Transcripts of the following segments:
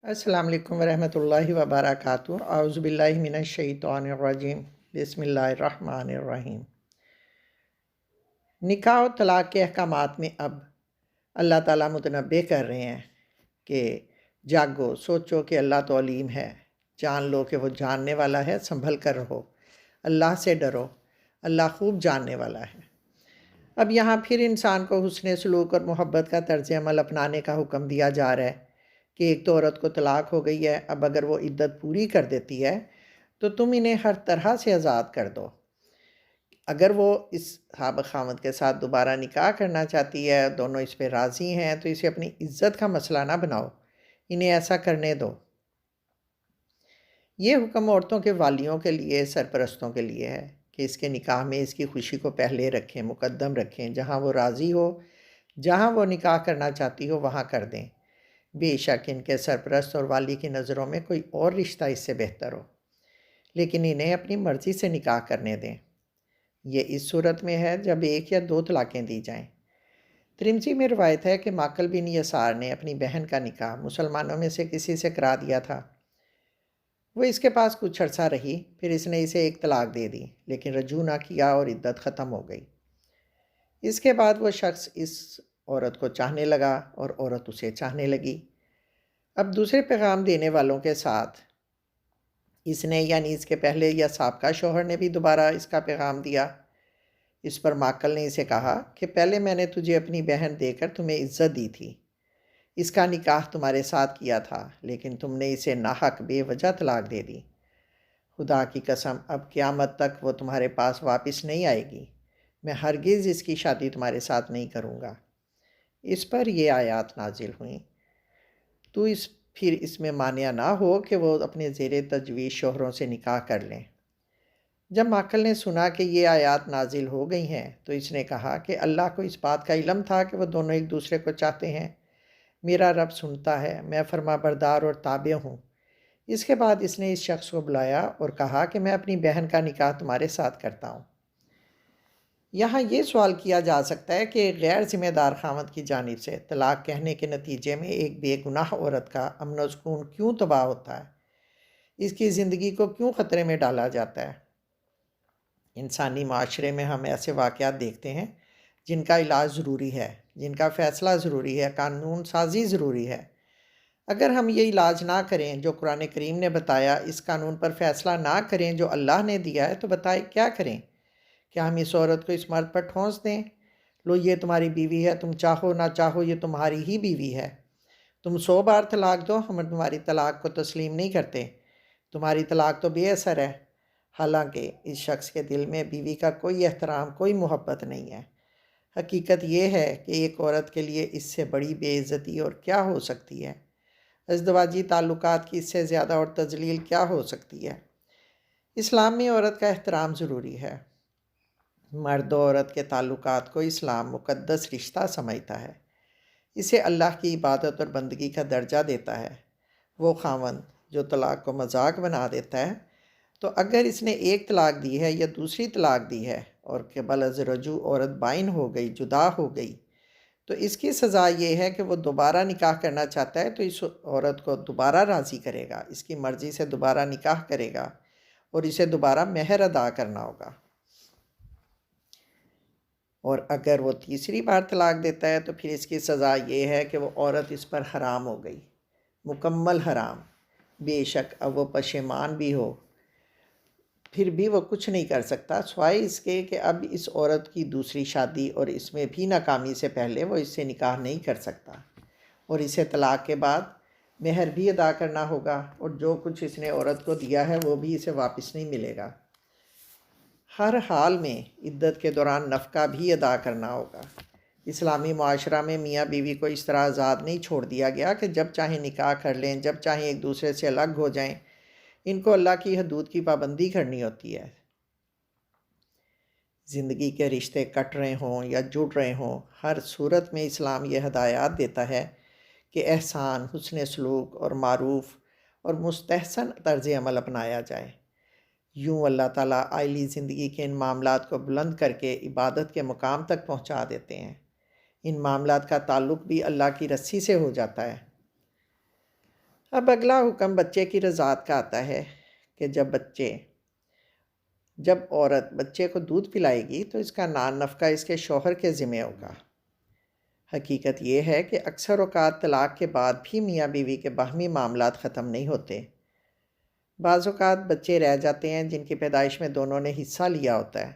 السلام علیکم ورحمۃ اللہ وبرکاتہ۔ اعوذ باللہ من الشیطان الرجیم، بسم اللہ الرحمن الرحیم۔ نکاح و طلاق کے احکامات میں اب اللہ تعالیٰ متنبہ کر رہے ہیں کہ جاگو، سوچو کہ اللہ تو علیم ہے، جان لو کہ وہ جاننے والا ہے، سنبھل کر رہو، اللہ سے ڈرو، اللہ خوب جاننے والا ہے۔ اب یہاں پھر انسان کو حسن سلوک اور محبت کا طرز عمل اپنانے کا حکم دیا جا رہا ہے کہ ایک تو عورت کو طلاق ہو گئی ہے، اب اگر وہ عدت پوری کر دیتی ہے تو تم انہیں ہر طرح سے آزاد کر دو۔ اگر وہ اس سابق خاوند کے ساتھ دوبارہ نکاح کرنا چاہتی ہے، دونوں اس پہ راضی ہیں، تو اسے اپنی عزت کا مسئلہ نہ بناؤ، انہیں ایسا کرنے دو۔ یہ حکم عورتوں کے والیوں کے لیے، سرپرستوں کے لیے ہے کہ اس کے نکاح میں اس کی خوشی کو پہلے رکھیں، مقدم رکھیں، جہاں وہ راضی ہو، جہاں وہ نکاح کرنا چاہتی ہو وہاں کر دیں، بے شک ان کے سرپرست اور والی کی نظروں میں کوئی اور رشتہ اس سے بہتر ہو، لیکن انہیں اپنی مرضی سے نکاح کرنے دیں۔ یہ اس صورت میں ہے جب ایک یا دو طلاقیں دی جائیں۔ ترمذی میں روایت ہے کہ ماقل بن یسار نے اپنی بہن کا نکاح مسلمانوں میں سے کسی سے کرا دیا تھا۔ وہ اس کے پاس کچھ عرصہ رہی، پھر اس نے اسے ایک طلاق دے دی، لیکن رجوع نہ کیا اور عدت ختم ہو گئی۔ اس کے بعد وہ شخص اس عورت کو چاہنے لگا اور عورت اسے چاہنے لگی۔ اب دوسرے پیغام دینے والوں کے ساتھ اس نے، یعنی اس کے پہلے یا سابقہ شوہر نے بھی دوبارہ اس کا پیغام دیا۔ اس پر ماقل نے اسے کہا کہ پہلے میں نے تجھے اپنی بہن دے کر تمہیں عزت دی تھی، اس کا نکاح تمہارے ساتھ کیا تھا، لیکن تم نے اسے ناحق بے وجہ طلاق دے دی۔ خدا کی قسم اب قیامت تک وہ تمہارے پاس واپس نہیں آئے گی، میں ہرگز اس کی شادی تمہارے ساتھ نہیں کروں گا۔ اس پر یہ آیات نازل ہوئیں، تو پھر اس میں مانع نہ ہو کہ وہ اپنے زیر تجویز شوہروں سے نکاح کر لیں۔ جب ماقل نے سنا کہ یہ آیات نازل ہو گئی ہیں تو اس نے کہا کہ اللہ کو اس بات کا علم تھا کہ وہ دونوں ایک دوسرے کو چاہتے ہیں، میرا رب سنتا ہے، میں فرما بردار اور تابع ہوں۔ اس کے بعد اس نے اس شخص کو بلایا اور کہا کہ میں اپنی بہن کا نکاح تمہارے ساتھ کرتا ہوں۔ یہاں یہ سوال کیا جا سکتا ہے کہ غیر ذمہ دار خاوند کی جانب سے طلاق کہنے کے نتیجے میں ایک بے گناہ عورت کا امن و سکون کیوں تباہ ہوتا ہے، اس کی زندگی کو کیوں خطرے میں ڈالا جاتا ہے؟ انسانی معاشرے میں ہم ایسے واقعات دیکھتے ہیں جن کا علاج ضروری ہے، جن کا فیصلہ ضروری ہے، قانون سازی ضروری ہے۔ اگر ہم یہ علاج نہ کریں جو قرآن کریم نے بتایا، اس قانون پر فیصلہ نہ کریں جو اللہ نے دیا ہے، تو بتائیں کیا کریں؟ کیا ہم اس عورت کو اس مرد پر ٹھونس دیں؟ لو یہ تمہاری بیوی ہے، تم چاہو نہ چاہو یہ تمہاری ہی بیوی ہے، تم 100 بار طلاق دو، ہم تمہاری طلاق کو تسلیم نہیں کرتے، تمہاری طلاق تو بے اثر ہے۔ حالانکہ اس شخص کے دل میں بیوی کا کوئی احترام، کوئی محبت نہیں ہے۔ حقیقت یہ ہے کہ ایک عورت کے لیے اس سے بڑی بے عزتی اور کیا ہو سکتی ہے؟ ازدواجی تعلقات کی اس سے زیادہ اور تذلیل کیا ہو سکتی ہے؟ اسلام میں عورت کا احترام ضروری ہے۔ مرد و عورت کے تعلقات کو اسلام مقدس رشتہ سمجھتا ہے، اسے اللہ کی عبادت اور بندگی کا درجہ دیتا ہے۔ وہ خاوند جو طلاق کو مذاق بنا دیتا ہے، تو اگر اس نے ایک طلاق دی ہے یا دوسری طلاق دی ہے اور قبل از رجوع عورت بائن ہو گئی، جدا ہو گئی، تو اس کی سزا یہ ہے کہ وہ دوبارہ نکاح کرنا چاہتا ہے تو اس عورت کو دوبارہ راضی کرے گا، اس کی مرضی سے دوبارہ نکاح کرے گا اور اسے دوبارہ مہر ادا کرنا ہوگا۔ اور اگر وہ تیسری بار طلاق دیتا ہے تو پھر اس کی سزا یہ ہے کہ وہ عورت اس پر حرام ہو گئی، مکمل حرام۔ بے شک اب وہ پشیمان بھی ہو، پھر بھی وہ کچھ نہیں کر سکتا سوائے اس کے کہ اب اس عورت کی دوسری شادی اور اس میں بھی ناکامی سے پہلے وہ اس سے نکاح نہیں کر سکتا، اور اسے طلاق کے بعد مہر بھی ادا کرنا ہوگا، اور جو کچھ اس نے عورت کو دیا ہے وہ بھی اسے واپس نہیں ملے گا۔ ہر حال میں عدت کے دوران نفقہ بھی ادا کرنا ہوگا۔ اسلامی معاشرہ میں میاں بیوی کو اس طرح آزاد نہیں چھوڑ دیا گیا کہ جب چاہیں نکاح کر لیں، جب چاہیں ایک دوسرے سے الگ ہو جائیں۔ ان کو اللہ کی حدود کی پابندی کرنی ہوتی ہے۔ زندگی کے رشتے کٹ رہے ہوں یا جڑ رہے ہوں، ہر صورت میں اسلام یہ ہدایات دیتا ہے کہ احسان، حسن سلوک اور معروف اور مستحسن طرز عمل اپنایا جائے۔ یوں اللہ تعالیٰ عائلی زندگی کے ان معاملات کو بلند کر کے عبادت کے مقام تک پہنچا دیتے ہیں۔ ان معاملات کا تعلق بھی اللہ کی رسی سے ہو جاتا ہے۔ اب اگلا حکم بچے کی رضاعت کا آتا ہے کہ جب عورت بچے کو دودھ پلائے گی تو اس کا نان نفقہ اس کے شوہر کے ذمہ ہوگا۔ حقیقت یہ ہے کہ اکثر اوقات طلاق کے بعد بھی میاں بیوی کے باہمی معاملات ختم نہیں ہوتے۔ بعض اوقات بچے رہ جاتے ہیں جن کی پیدائش میں دونوں نے حصہ لیا ہوتا ہے۔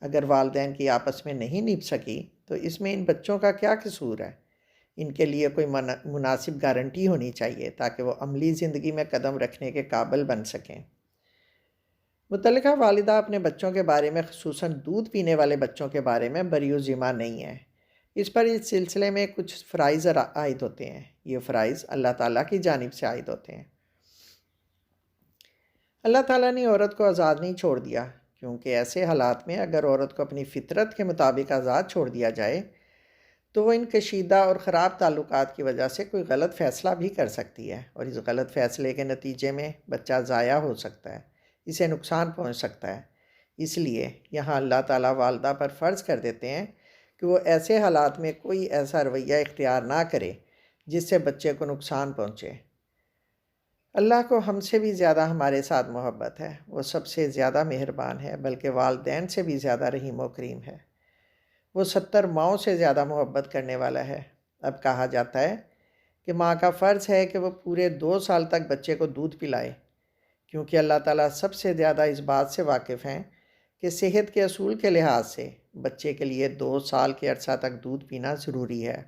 اگر والدین کی آپس میں نہیں نبھ سکی تو اس میں ان بچوں کا کیا قصور ہے؟ ان کے لیے کوئی مناسب گارنٹی ہونی چاہیے تاکہ وہ عملی زندگی میں قدم رکھنے کے قابل بن سکیں۔ متعلقہ والدہ اپنے بچوں کے بارے میں، خصوصاً دودھ پینے والے بچوں کے بارے میں بری و ذمہ نہیں ہے۔ اس پر اس سلسلے میں کچھ فرائض عائد ہوتے ہیں۔ یہ فرائض اللہ تعالیٰ کی جانب سے عائد ہوتے ہیں۔ اللہ تعالیٰ نے عورت کو آزاد نہیں چھوڑ دیا، کیونکہ ایسے حالات میں اگر عورت کو اپنی فطرت کے مطابق آزاد چھوڑ دیا جائے تو وہ ان کشیدہ اور خراب تعلقات کی وجہ سے کوئی غلط فیصلہ بھی کر سکتی ہے، اور اس غلط فیصلے کے نتیجے میں بچہ ضائع ہو سکتا ہے، اسے نقصان پہنچ سکتا ہے۔ اس لیے یہاں اللہ تعالیٰ والدہ پر فرض کر دیتے ہیں کہ وہ ایسے حالات میں کوئی ایسا رویہ اختیار نہ کرے جس سے بچے کو نقصان پہنچے۔ اللہ کو ہم سے بھی زیادہ ہمارے ساتھ محبت ہے، وہ سب سے زیادہ مہربان ہے، بلکہ والدین سے بھی زیادہ رحیم و کریم ہے۔ وہ 70 ماؤں سے زیادہ محبت کرنے والا ہے۔ اب کہا جاتا ہے کہ ماں کا فرض ہے کہ وہ پورے 2 سال تک بچے کو دودھ پلائے، کیونکہ اللہ تعالیٰ سب سے زیادہ اس بات سے واقف ہیں کہ صحت کے اصول کے لحاظ سے بچے کے لیے 2 سال کے عرصہ تک دودھ پینا ضروری ہے۔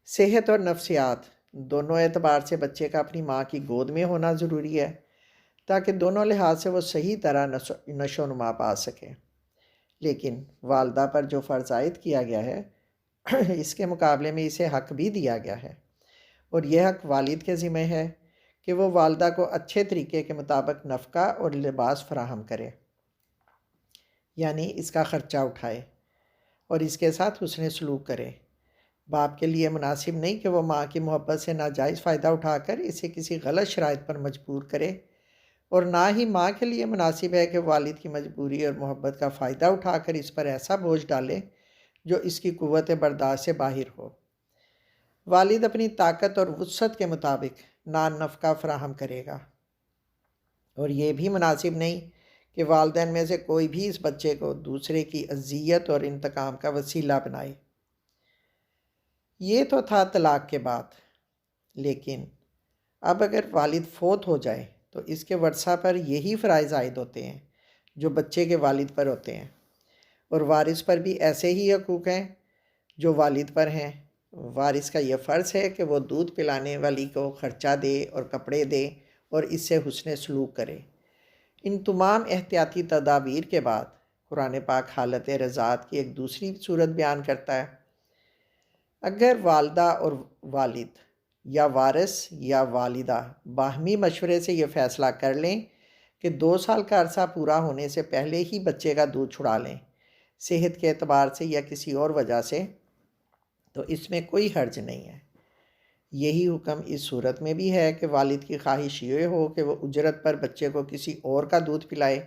صحت اور نفسیات دونوں اعتبار سے بچے کا اپنی ماں کی گود میں ہونا ضروری ہے تاکہ دونوں لحاظ سے وہ صحیح طرح نشو و نما پا سکے۔ لیکن والدہ پر جو فرض عائد کیا گیا ہے اس کے مقابلے میں اسے حق بھی دیا گیا ہے، اور یہ حق والد کے ذمہ ہے کہ وہ والدہ کو اچھے طریقے کے مطابق نفقہ اور لباس فراہم کرے، یعنی اس کا خرچہ اٹھائے اور اس کے ساتھ حسن سلوک کرے۔ باپ کے لیے مناسب نہیں کہ وہ ماں کی محبت سے ناجائز فائدہ اٹھا کر اسے کسی غلط شرائط پر مجبور کرے، اور نہ ہی ماں کے لیے مناسب ہے کہ والد کی مجبوری اور محبت کا فائدہ اٹھا کر اس پر ایسا بوجھ ڈالے جو اس کی قوت برداشت سے باہر ہو۔ والد اپنی طاقت اور وسعت کے مطابق نان نفقہ فراہم کرے گا، اور یہ بھی مناسب نہیں کہ والدین میں سے کوئی بھی اس بچے کو دوسرے کی اذیت اور انتقام کا وسیلہ بنائے۔ یہ تو تھا طلاق کے بعد، لیکن اب اگر والد فوت ہو جائے تو اس کے ورثہ پر یہی فرائض عائد ہوتے ہیں جو بچے کے والد پر ہوتے ہیں، اور وارث پر بھی ایسے ہی حقوق ہیں جو والد پر ہیں۔ وارث کا یہ فرض ہے کہ وہ دودھ پلانے والی کو خرچہ دے اور کپڑے دے اور اس سے حسن سلوک کرے۔ ان تمام احتیاطی تدابیر کے بعد قرآن پاک حالت رضاعت کی ایک دوسری صورت بیان کرتا ہے۔ اگر والدہ اور والد یا وارث یا والدہ باہمی مشورے سے یہ فیصلہ کر لیں کہ 2 سال کا عرصہ پورا ہونے سے پہلے ہی بچے کا دودھ چھڑا لیں، صحت کے اعتبار سے یا کسی اور وجہ سے، تو اس میں کوئی حرج نہیں ہے۔ یہی حکم اس صورت میں بھی ہے کہ والد کی خواہش یہ ہو کہ وہ اجرت پر بچے کو کسی اور کا دودھ پلائے،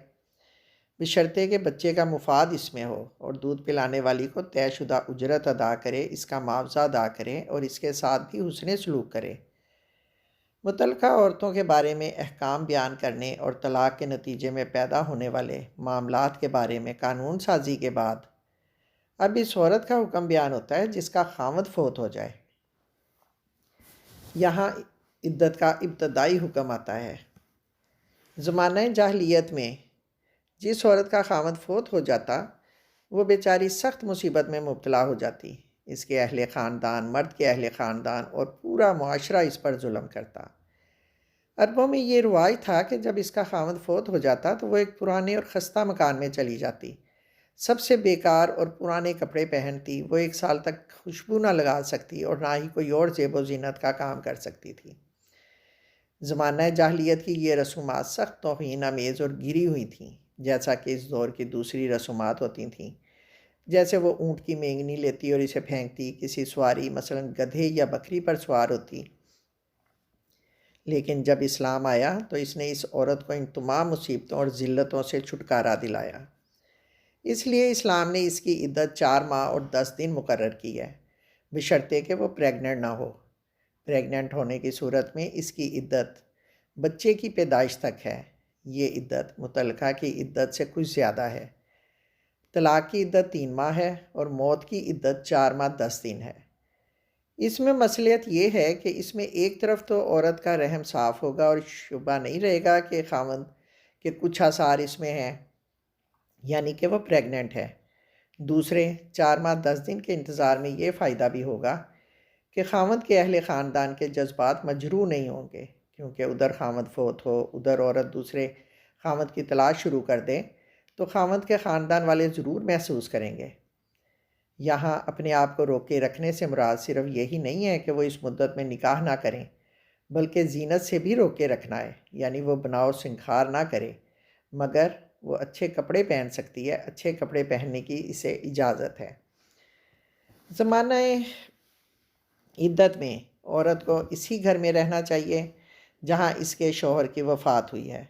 بشرطے کہ بچے کا مفاد اس میں ہو، اور دودھ پلانے والی کو طے شدہ اجرت ادا کرے، اس کا معاوضہ ادا کرے اور اس کے ساتھ بھی حسن سلوک کرے۔ متعلقہ عورتوں کے بارے میں احکام بیان کرنے اور طلاق کے نتیجے میں پیدا ہونے والے معاملات کے بارے میں قانون سازی کے بعد اب اس عورت کا حکم بیان ہوتا ہے جس کا خاوند فوت ہو جائے۔ یہاں عدت کا ابتدائی حکم آتا ہے۔ زمانہ جاہلیت میں جس عورت کا خاوند فوت ہو جاتا وہ بیچاری سخت مصیبت میں مبتلا ہو جاتی۔ اس کے اہل خاندان، مرد کے اہل خاندان اور پورا معاشرہ اس پر ظلم کرتا۔ عربوں میں یہ رواج تھا کہ جب اس کا خاوند فوت ہو جاتا تو وہ ایک پرانے اور خستہ مکان میں چلی جاتی، سب سے بیکار اور پرانے کپڑے پہنتی، وہ 1 سال تک خوشبو نہ لگا سکتی اور نہ ہی کوئی اور زیب و زینت کا کام کر سکتی تھی۔ زمانہ جاہلیت کی یہ رسومات سخت توہین آمیز اور گری ہوئی تھیں، جیسا کہ اس دور کی دوسری رسومات ہوتی تھیں، جیسے وہ اونٹ کی مینگنی لیتی اور اسے پھینکتی، کسی سواری مثلا گدھے یا بکری پر سوار ہوتی۔ لیکن جب اسلام آیا تو اس نے اس عورت کو ان تمام مصیبتوں اور ذلتوں سے چھٹکارا دلایا۔ اس لیے اسلام نے اس کی عدت 4 ماہ اور 10 دن مقرر کی ہے، بشرطے کہ وہ پریگننٹ نہ ہو۔ پریگننٹ ہونے کی صورت میں اس کی عدت بچے کی پیدائش تک ہے۔ یہ عدت مطلقہ کی عدت سے کچھ زیادہ ہے۔ طلاق کی عدت 3 ماہ ہے اور موت کی عدت 4 ماہ 10 دن ہے۔ اس میں مصلحت یہ ہے کہ اس میں ایک طرف تو عورت کا رحم صاف ہوگا اور شبہ نہیں رہے گا کہ خاوند کے کچھ آثار اس میں ہیں، یعنی کہ وہ پریگننٹ ہے۔ دوسرے 4 ماہ 10 دن کے انتظار میں یہ فائدہ بھی ہوگا کہ خاوند کے اہل خاندان کے جذبات مجروح نہیں ہوں گے، کیونکہ ادھر خاوند فوت ہو، ادھر عورت دوسرے خاوند کی تلاش شروع کر دے تو خاوند کے خاندان والے ضرور محسوس کریں گے۔ یہاں اپنے آپ کو روکے رکھنے سے مراد صرف یہی نہیں ہے کہ وہ اس مدت میں نکاح نہ کریں، بلکہ زینت سے بھی روکے رکھنا ہے، یعنی وہ بناؤ سنکھار نہ کرے، مگر وہ اچھے کپڑے پہن سکتی ہے، اچھے کپڑے پہننے کی اسے اجازت ہے۔ زمانہ عدت میں عورت کو اسی گھر میں رہنا چاہیے جہاں اس کے شوہر کی وفات ہوئی ہے۔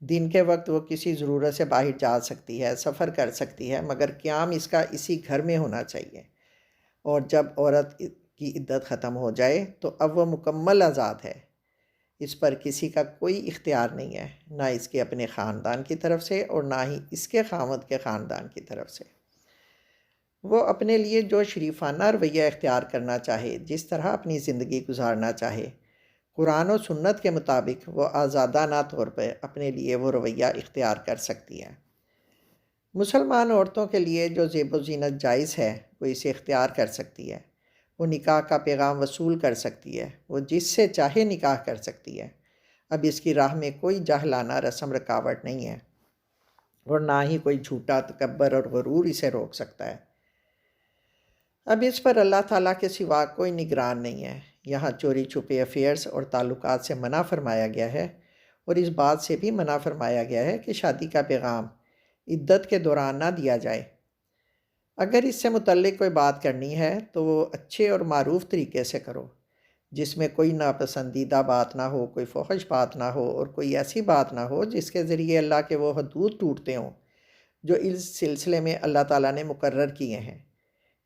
دن کے وقت وہ کسی ضرورت سے باہر جا سکتی ہے، سفر کر سکتی ہے، مگر قیام اس کا اسی گھر میں ہونا چاہیے۔ اور جب عورت کی عدت ختم ہو جائے تو اب وہ مکمل آزاد ہے، اس پر کسی کا کوئی اختیار نہیں ہے، نہ اس کے اپنے خاندان کی طرف سے اور نہ ہی اس کے خاوند کے خاندان کی طرف سے۔ وہ اپنے لیے جو شریفانہ رویہ اختیار کرنا چاہے، جس طرح اپنی زندگی گزارنا چاہے، قرآن و سنت کے مطابق وہ آزادانہ طور پہ اپنے لیے وہ رویہ اختیار کر سکتی ہے۔ مسلمان عورتوں کے لیے جو زیب و زینت جائز ہے وہ اسے اختیار کر سکتی ہے۔ وہ نکاح کا پیغام وصول کر سکتی ہے، وہ جس سے چاہے نکاح کر سکتی ہے۔ اب اس کی راہ میں کوئی جاہلانہ رسم رکاوٹ نہیں ہے اور نہ ہی کوئی جھوٹا تکبر اور غرور اسے روک سکتا ہے۔ اب اس پر اللہ تعالیٰ کے سوا کوئی نگران نہیں ہے۔ یہاں چوری چھپے افیئرز اور تعلقات سے منع فرمایا گیا ہے، اور اس بات سے بھی منع فرمایا گیا ہے کہ شادی کا پیغام عدت کے دوران نہ دیا جائے۔ اگر اس سے متعلق کوئی بات کرنی ہے تو وہ اچھے اور معروف طریقے سے کرو، جس میں کوئی ناپسندیدہ بات نہ ہو، کوئی فحش بات نہ ہو، اور کوئی ایسی بات نہ ہو جس کے ذریعے اللہ کے وہ حدود ٹوٹتے ہوں جو اس سلسلے میں اللہ تعالیٰ نے مقرر کیے ہیں۔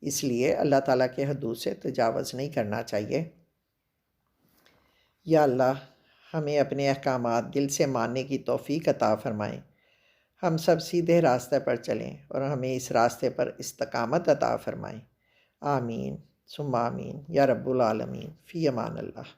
اس لیے اللہ تعالیٰ کے حدود سے تجاوز نہیں کرنا چاہیے۔ یا اللہ ہمیں اپنے احکامات دل سے ماننے کی توفیق عطا فرمائیں، ہم سب سیدھے راستے پر چلیں اور ہمیں اس راستے پر استقامت عطا فرمائیں۔ آمین ثم آمین یا رب العالمین، فی امان اللہ۔